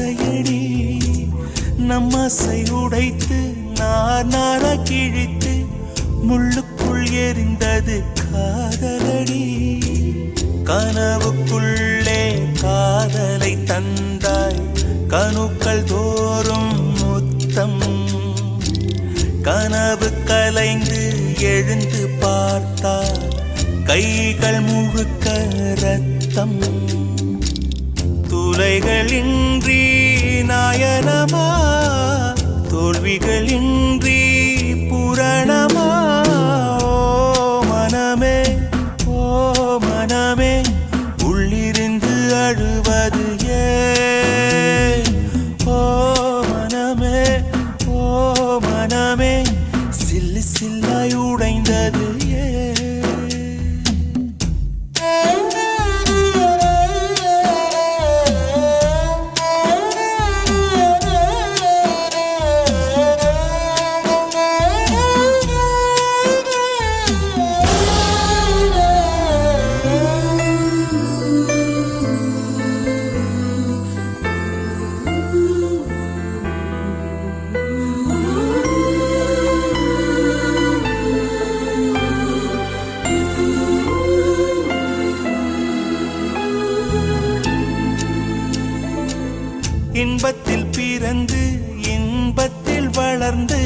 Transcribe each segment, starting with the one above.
ஆசையடி நம்மசை உடைத்து நார கிழித்து முள்ளுக்குள் எரிந்தது காதலடி. கனவுக்குள்ளே காதலை தந்தாய் கணுக்கள் தோறும் முத்தம். கனவு கலைந்து எழுந்து பார்த்தார் கைகள் முழுக்க ரத்தம். துளைகளின்றி நாயனமா தோல்விகளின்றி புரணமா. ஓ மனமே உள்ளிருந்து அழுவது ஏன்? ஓ மனமே சில்லு சில்லாய் உடைந்தது ஏன்? இன்பத்தில் பிறந்து இன்பத்தில் வளர்ந்து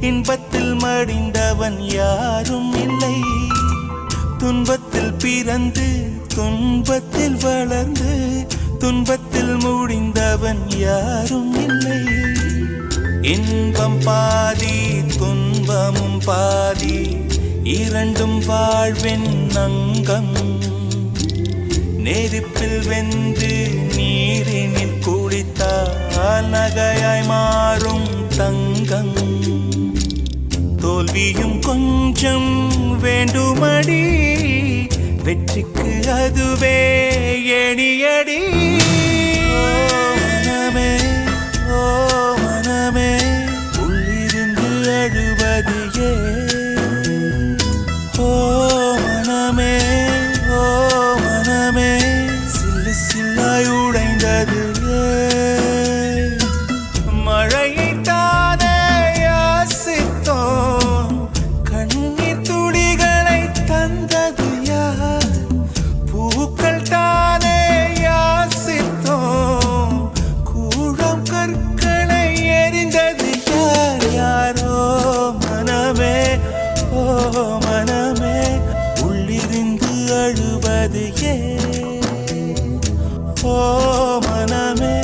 இன்பத்தில் மடிந்தவன் யாரும் இல்லை. துன்பத்தில் பிறந்து துன்பத்தில் வளர்ந்து துன்பத்தில் முடிந்தவன் யாரும் இல்லை. இன்பம் பாதி துன்பமும் பாதி இரண்டும் வாழ்வின் அங்கம். நெருப்பில் வெந்து நீரினில் குளித்தால் நகையாய் மாறும் தங்கம். தோல்வியும் கொஞ்சம் வேண்டுமடி வெற்றிக்கு அதுவே எணியடி. ஓ மனமே உள்ளிருந்து அழுவது ஏன்? ஓ மனமே சில்லு சில்லாய் உடைந்தது ஏன்? மழையை தானே யாசித்தோம் கண்ணீர் துளிகளை தந்தது யார்? பூக்கள் தானே யாசித்தோம் கூழம் கற்களை எரிந்தது யார்? யாரோ மனமே உள்ளிருந்து அழுவது ஏன்? ஓ மனமே